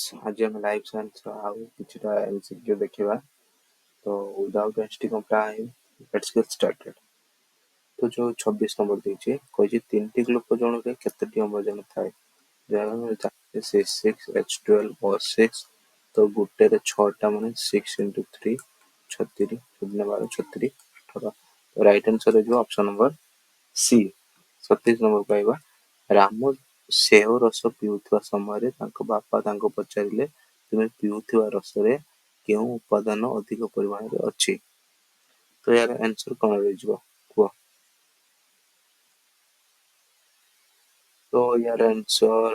आज हम life science आउ किछटा एमसीक्यू देखिबा तो without wasting of time let's get started. तो जो 26 नंबर ଦେଇଛି କହିଛି ତିନିଟି ଗ୍ଲୁକୋଜ ଅଣୁରେ କେତେଟି ଅମ୍ଳଜାନ ଥାଏ? ଯାହାର ଚାରିଟି C6H12O6 ତ ଗୋଟେରେ 6ଟା ମାନେ 6 into 3 36 12 36 18 ରାଇଟ ଆନ୍ସର ହେଇଯିବ ଅପସନ ନମ୍ବର ସି। 27 ନମ୍ବର ପାଇବା ରାମ ସେଓ ରସ ପିଉଥିବା ସମୟରେ ତାଙ୍କ ବାପା ତାଙ୍କୁ ପଚାରିଲେ ତୁମେ ପିଉଥିବା ରସରେ କେଉଁ ଉପାଦାନ ଅଧିକ ପରିମାଣରେ ଅଛି? ତ ଏହାର ଆନ୍ସର କଣ ରହିଯିବ କୁହ? ତ ଏହାର ଆନ୍ସର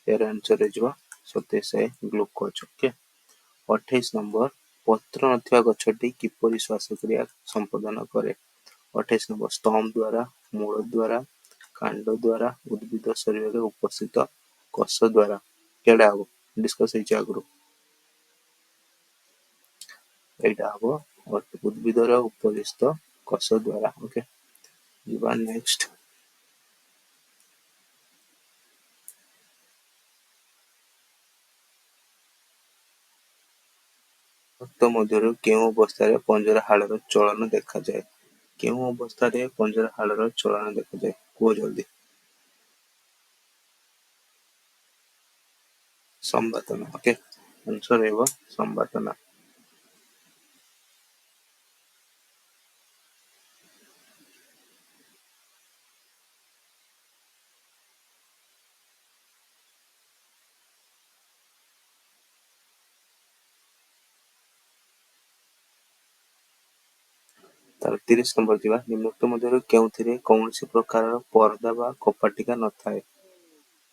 ହେଇଯିବ 27 ଗ୍ଲୁକୋଜ। ଓକେ। 28 ନମ୍ବର ପତ୍ର ନଥିବା ଗଛଟି କିପରି ଶ୍ୱାସକ୍ରିୟା ସମ୍ପାଦନ କରେ? 28 ନମ୍ବର ଷ୍ଟମ୍ପ ଦ୍ୱାରା, ମୂଳ ଦ୍ୱାରା, କାଣ୍ଡ ଦ୍ୱାରା, ଉଦ୍ଭିଦ ଶରୀରରେ ଉପସ୍ଥିତ କୋଷ ଦ୍ୱାରା। କେଡା ହବ ଡିସ୍କସ ହେଇଛି ଆଗରୁ। ଏଇଟା ହବ ଉଦ୍ଭିଦର ଉପରିସ୍ଥ କୋଷ ଦ୍ୱାରା। ଓକେ ଯିବା ନେକ୍ସଟ। ରକ୍ତ ମଧ୍ୟରୁ କେଉଁ ଅବସ୍ଥାରେ ପଞ୍ଜରା ହାଡ଼ର ଚଳନ ଦେଖାଯାଏ? କେଉଁ ଅବସ୍ଥାରେ ପଞ୍ଜରା ହାଡ଼ର ଚଳନ ଦେଖାଯାଏ କୁହ ଜଲ୍ଦି। ସମ୍ବାତନ। ଓକେ ଆନ୍ସର ହେବ ସମ୍ବାତନ। ତାର 30 ନମ୍ବର ଯିବା ନିମ୍ନୋକ୍ତ ମଧ୍ୟରୁ କେଉଁଥିରେ କୌଣସି ପ୍ରକାରର ପରଦା ବା କପାଟିକା ନଥାଏ?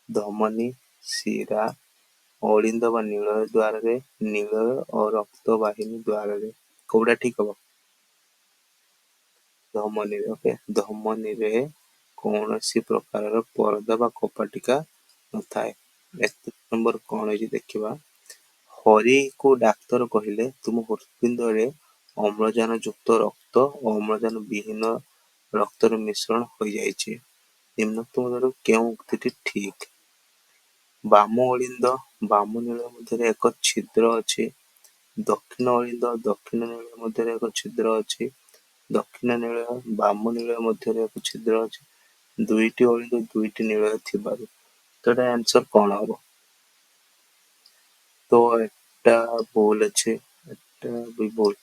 ଧମନୀ, ଶିରା, ଅଳିନ୍ଦ ବା ନୀଳୟ ଦ୍ୱାରରେ, ନୀଳୟ ଓ ରକ୍ତ ବାହିନୀ ଦ୍ୱାରରେ। କୋଉଟା ଠିକ ହବ? ଧମନୀରେ। ଓକେ ଧମନୀରେ କୌଣସି ପ୍ରକାରର ପରଦା ବା କପାଟିକା ନଥାଏ। 31 ନମ୍ବର କଣ ହେଇଛି ଦେଖିବା। ହରିକୁ ଡାକ୍ତର କହିଲେ ତୁମ ହୃତ୍ପିଣ୍ଡରେ ଅମ୍ଳଜାନ ଯୁକ୍ତ ରକ୍ତ ଓ ଅମ୍ଳଜାନ ବିହୀନ ରକ୍ତର ମିଶ୍ରଣ ହୋଇଯାଇଛି। ନିମ୍ନୋକ୍ତ ମଧ୍ୟରୁ କେଉଁ ଉକ୍ତିଟି ଠିକ? ବାମ ଅଳିନ୍ଦ ବାମ ନୀଳୟ ମଧ୍ୟରେ ଏକ ଛିଦ୍ର ଅଛି। ଦକ୍ଷିଣ ଅଳିନ୍ଦ ଦକ୍ଷିଣ ନୀଳୟ ମଧ୍ୟରେ ଏକ ଛିଦ୍ର ଅଛି। ଦକ୍ଷିଣ ନୀଳୟ ବାମ ନୀଳୟ ମଧ୍ୟରେ ଏକ ଛିଦ୍ର ଅଛି। ଦୁଇଟି ଅଳିନ୍ଦ ଦୁଇଟି ନୀଳୟ ଥିବାରୁ। ତ ଏଟା ଆନ୍ସର କଣ ହବ? ତ এটা ভুল ଅଛି, এটা ବି ଭୁଲ।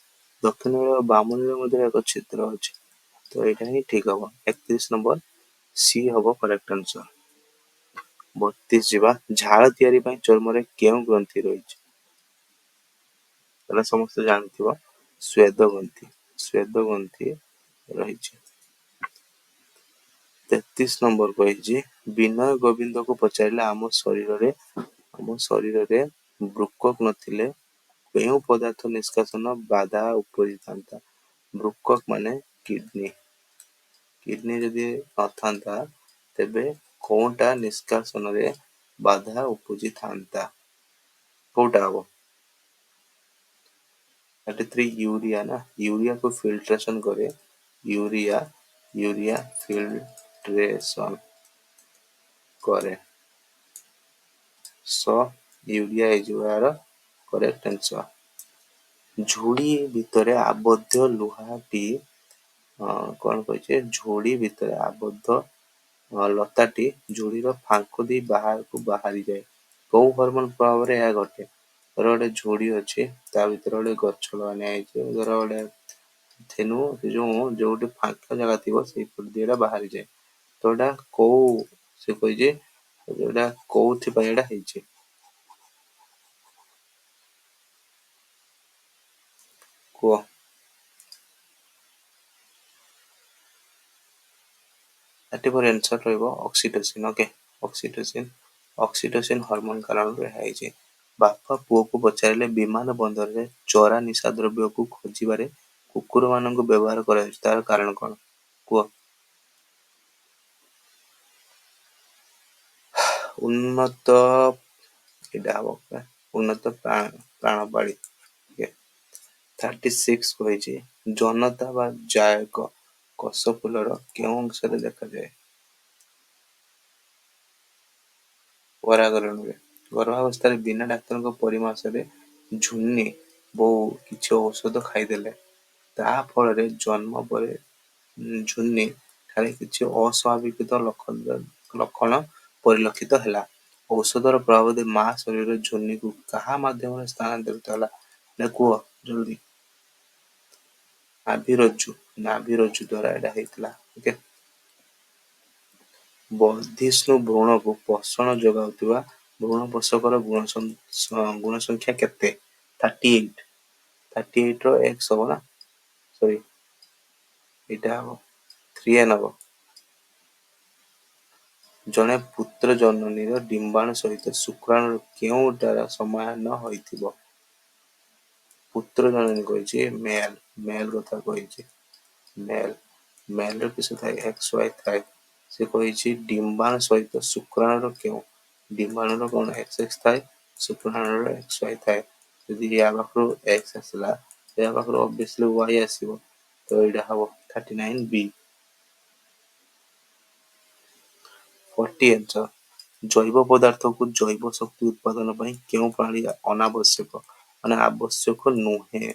ଦକ୍ଷିଣ ନୀଳୟ ବାମ ନୀଳୟ ମଧ୍ୟରେ ଏକ ଛିଦ୍ର ଅଛି। ତ ଏଇଟା ହିଁ ଠିକ ହବ। 31 ନମ୍ବର ସି ହବ କରେକ୍ଟ ଆନ୍ସର। 32 ଯିବା ଝାଳ ତିଆରି ପାଇଁ ଚର୍ମରେ କେଉଁ ଗ୍ରନ୍ଥି ରହିଛି? ତାହେଲେ ସମସ୍ତେ ଜାଣିଥିବ ସ୍ୱେଦ ଗ୍ରନ୍ଥି। ସ୍ୱେଦ ଗ୍ରନ୍ଥି ରହିଛି। 33 ନମ୍ବର କହିଛି ବିନୟ ଗୋବିନ୍ଦକୁ ପଚାରିଲେ ଆମ ଶରୀରରେ ବୃକକ୍ ନଥିଲେ କେଉଁ ପଦାର୍ଥ ନିଷ୍କାସନ ବାଧା ଉପୁଜିଥାନ୍ତା? ବୃକକ୍ ମାନେ କିଡନୀ। କିଡନୀ ଯଦି ନଥାନ୍ତା ତେବେ କୋଉଟା ନିଷ୍କାସନରେ ବାଧା ଉପୁଜିଥାନ୍ତା? କୋଉଟା ହବ? 33 यूरिया ना, यूरिया को फिल्ट्रेशन करे। यूरिया फिल्ट्रेशन करे। सो यूरिया इजुआर करेक्ट आंसर। ଝୁଡ଼ି ଭିତରେ ଆବଦ୍ଧ ଲୁହାଟି କଣ କହିছে ଝୁଡ଼ି ଭିତରେ ଆବଦ୍ଧ ଲତାଟି ଝୁଡ଼ିର ଫାଙ୍କ ଦେଇ ବାହାରକୁ ବାହାରିଯାଏ। କୋଉ ହରମୋନ ପ୍ରଭାବରେ ଏହା ଘଟେ? ଧର ଗୋଟେ ଝୁଡ଼ି ଅଛି ତା ଭିତରେ ଗୋଟେ ଗଛ ଲଗାନିଆ ହେଇଛି। ଧର ଗୋଟେ ଥେନୁ ଯୋଉଠି ଫାଙ୍କା ଜାଗା ଥିବ ସେଇପଟ ଦେଇ ଏଟା ବାହାରିଯାଏ। ତ ଏଟା କୋଉ ସେ କହିଛି ଏଟା କୋଉଥିପାଇଁ ଏଟା ହେଇଛି? କୁହ। ଏଟିପର ଆନ୍ସର ରହିବ ଅକ୍ସିଟୋସିନ। ଓକେ ଅକ୍ସିଟୋସିନ ହରମୋନ କାରଣରୁ ଏହା ହେଇଛି। ବାପା ପୁଅକୁ ପଚାରିଲେ ବିମାନ ବନ୍ଦରରେ ଚୋରା ନିଶା ଦ୍ରବ୍ୟକୁ ଖୋଜିବାରେ କୁକୁର ମାନଙ୍କୁ ବ୍ୟବହାର କରାଯାଉଛି ତାର କାରଣ କଣ? କୁହ। ଉନ୍ନତ ଏଇଟା ହବ ଉନ୍ନତ ପ୍ରାଣବାଳୀ। 36 କହିଛି ଜନତା ବା ଜାୟକ କୋଷ ଫୁଲର କେଉଁ ଅଂଶରେ ଦେଖାଯାଏ? ପରାଗରଣରେ। ଗର୍ଭାବସ୍ଥାରେ ବିନା ଡାକ୍ତରଙ୍କ ପରାମର୍ଶରେ ଝୁନି ବୋଉ କିଛି ଔଷଧ ଖାଇଦେଲେ। ତା ଫଳରେ ଜନ୍ମ ପରେ ଝୁନି ଠାରେ କିଛି ଅସ୍ୱାଭାବିକ ଲକ୍ଷଣ ପରିଲକ୍ଷିତ ହେଲା। ଔଷଧର ପ୍ରଭାବରେ ମା ଶରୀରରେ ଝୁନିକୁ କାହା ମାଧ୍ୟମରେ ସ୍ଥାନାନ୍ତରିତ ହେଲା? ନା କୁହ ଜଲ୍ଦି। ନାଭିରଜ୍ଜୁ ଦ୍ଵାରା ଏଇଟା ହେଇଥିଲା। ଓକେ। ବର୍ଦ୍ଧିଷ୍ଣୁ ଭ୍ରୂଣକୁ ପୋଷଣ ଯୋଗାଉଥିବା ଭ୍ରୂଣପୋଷକର ଗୁଣ ସଂଖ୍ୟା କେତେ? 38। 38 ର x ହବ ନା, ସରି ଏଇଟା ହବ 3n ହବ। ଜଣେ ପୁତ୍ର ଜନନୀର ଡିମ୍ବାଣୁ ସହିତ ଶୁକ୍ରାଣୁର କେଉଁଟାର ସମାଧାନ ହୋଇଥିବ? ପୁତ୍ର ଜନନୀ କହିଛି ମେଲ୍ କଥା କହିଛି। ମେଲର କିସ ଥାଏ? XY ଥାଏ। ସେ କହିଛି ଡିମ୍ବାଣୁ ସହିତ ଶୁକ୍ରାଣୁର କେଉଁ? ଡିମ୍ବାଣୁର କଣ XX ଥାଏ, ଶୁକ୍ରାଣୁର XY ଥାଏ। ଯଦି ୟା ପାଖରୁ X ଆସିଲା, ୟା ପାଖରୁ obviously Y ଆସିବ, ତ ଏଇଟା ହବ 39B। 40 answer। ଜୈବ ପଦାର୍ଥକୁ ଜୈବ ଶକ୍ତି ଉତ୍ପାଦନ ପାଇଁ କେଉଁ ପ୍ରଣାଳୀ ଅନାବଶ୍ୟକ ମାନେ ଆବଶ୍ୟକ ନୁହେଁ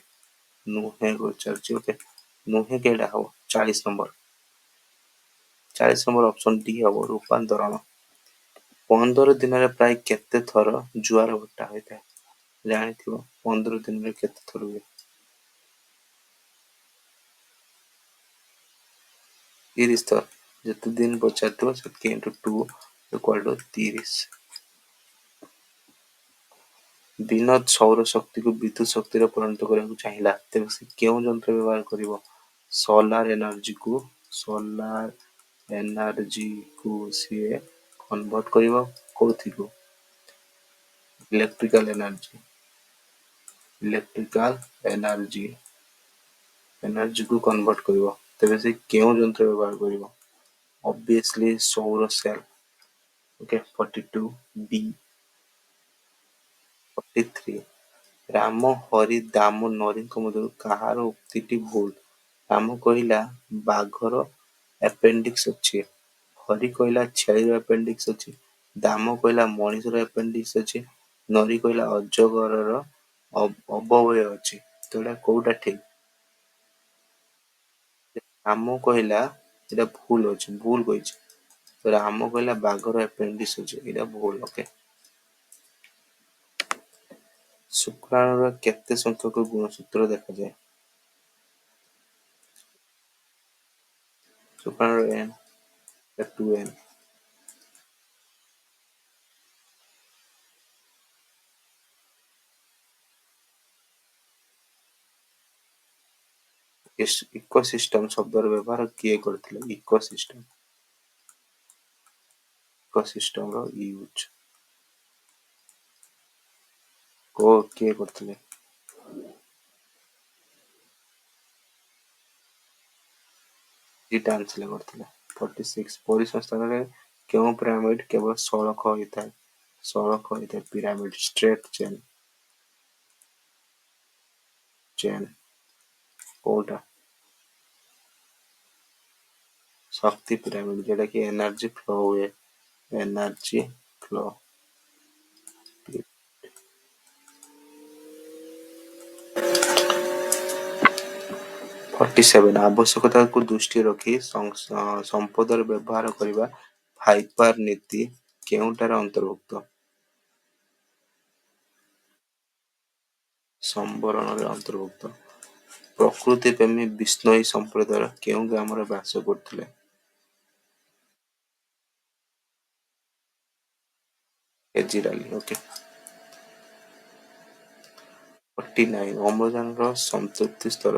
ଚାଲିଛି। ଓକେ, ନୁହେଁ କେଇଟା ହବ? 40 ନମ୍ବର। 40 ନମ୍ବର ଅପସନ ଡି ହବ ରୂପାନ୍ତରଣ। 15 ଦିନରେ ପ୍ରାୟ କେତେ ଥର ଜୁଆର ଭଟ୍ଟା ହୋଇଥାଏ? ଜାଣିଥିବ 15 ଦିନରେ କେତେ ଥର ହୁଏ? 30 ଥର। ଯେତେ ଦିନ ପଚାରିଥିବ ସେତିକି into 2 equal to 30। ବିନୋଦ ସୌର ଶକ୍ତିକୁ ବିଦ୍ୟୁତ ଶକ୍ତିରେ ପରିଣତ କରିବାକୁ ଚାହିଁଲା, ତେବେ ସେ କେଉଁ ଯନ୍ତ୍ର ବ୍ୟବହାର କରିବ? ସୋଲାର ଏନର୍ଜିକୁ ସିଏ କନଭର୍ଟ କରିବ କୋଉଥିକୁ? ଇଲେକ୍ଟ୍ରିକାଲ ଏନର୍ଜିକୁ କନଭର୍ଟ କରିବ। ତେବେ ସେ କେଉଁ ଯନ୍ତ୍ର ବ୍ୟବହାର କରିବ? obviously ସୌର cell. Okay, 42B। 43 Ram Hari ଦାମ ନରୀଙ୍କ ମଧ୍ୟରୁ କାହାର ଉକ୍ତିଟି ଭୁଲ? ରାମ କହିଲା ବାଘର ଆପେଣ୍ଡିକ୍ସ ଅଛି, ହରି କହିଲା ଛେଳିର ଆପେଣ୍ଡିକ୍ସ ଅଛି, ଦାମ କହିଲା ମଣିଷର ଆପେଣ୍ଡିକ୍ସ ଅଛି, ନରୀ କହିଲା ଅଜଗରର ଅବୟବ ଅଛି। ତ ଏଇଟା କୋଉଟା ଠିକ? ରାମ କହିଲା ଏଇଟା ଭୁଲ କହିଛି। ତ ରାମ କହିଲା ବାଘର ଆପେଣ୍ଡିକ୍ସ ଅଛି, ଏଇଟା ଭୁଲ। ଓକେ। ଶୁକ୍ରାଣୁର କେତେ ସଂଖ୍ୟକ ଗୁଣସୂତ୍ର ଦେଖାଯାଏ? ଶୁକ୍ରାଣୁର n 2n। ଇକୋସିଷ୍ଟମ ଶବ୍ଦର ବ୍ୟବହାର କିଏ କରିଥିଲେ? ଇକୋସିଷ୍ଟମର ୟୁଜ କିଏ କରିଥିଲେ? ଦିଟା ଆନ୍ସର କରିଥିଲେ। 46 ପରିସଂସ୍ଥାନରେ କେଉଁ ପିରାମିଡ କେବଳ ସଳଖ ହୋଇଥାଏ? ପିରାମିଡ ଷ୍ଟ୍ରେଟ ଚେନ୍ କୋଉଟା? ଶକ୍ତି ପିରାମିଡ, ଯୋଉଟା କି ଏନର୍ଜି ଫ୍ଲୋ ହୁଏ। 47 ଆବଶ୍ୟକତାକୁ ଦୃଷ୍ଟିରେ ରଖି ସମ୍ପଦର ବ୍ୟବହାର କରିବା ଫାଇପାର ନୀତି କେଉଁଟାର ଅନ୍ତର୍ଭୁକ୍ତ? ସମ୍ବରଣରେ ଅନ୍ତର୍ଭୁକ୍ତ। ପ୍ରକୃତି ପ୍ରେମୀ ବିଷ୍ଣୋଇ ସମ୍ପ୍ରଦାୟର କେଉଁ ଗ୍ରାମରେ ବାସ କରୁଥିଲେ? ଏଜିରାଲି। ଓକେ। 49 ଅମ୍ଳଜାନର ସନ୍ତୃପ୍ତି ସ୍ତର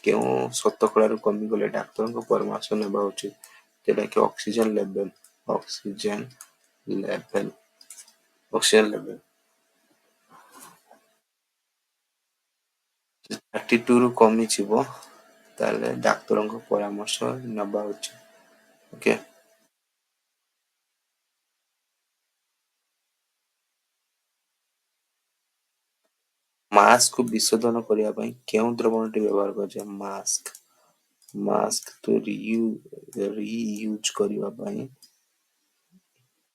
କେଉଁ ଶତକଡାରୁ କମିଗଲେ ଡାକ୍ତରଙ୍କ ପରାମର୍ଶ ନେବା ଉଚିତ? ଯେଟା କି ଅକ୍ସିଜେନ ଲେଭେଲ। 32 ରୁ କମିଯିବ ତାହେଲେ ଡାକ୍ତରଙ୍କ ପରାମର୍ଶ ନେବା ଉଚିତ। ଓକେ। ମାସ୍କକୁ ବିଶୋଧନ କରିବା ପାଇଁ କେଉଁ ଦ୍ରବଣଟି ବ୍ୟବହାର କରାଯାଏ? ମାସ୍କ ରିୟୁଜ କରିବା ପାଇଁ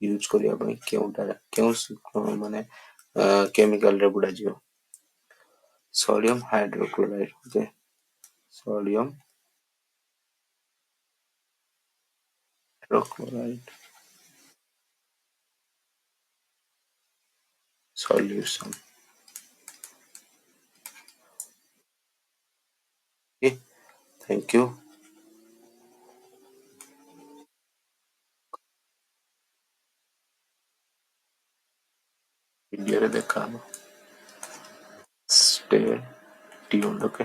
यूज करिया ପାଇଁ ମାନେ କେମିକାଲ ରେ ବୁଡାଯିବ। Sodium hydrochloride okay sodium hydrochloride solution. Thank you. Video रे देखा स्टे ट्यून्ड ओके।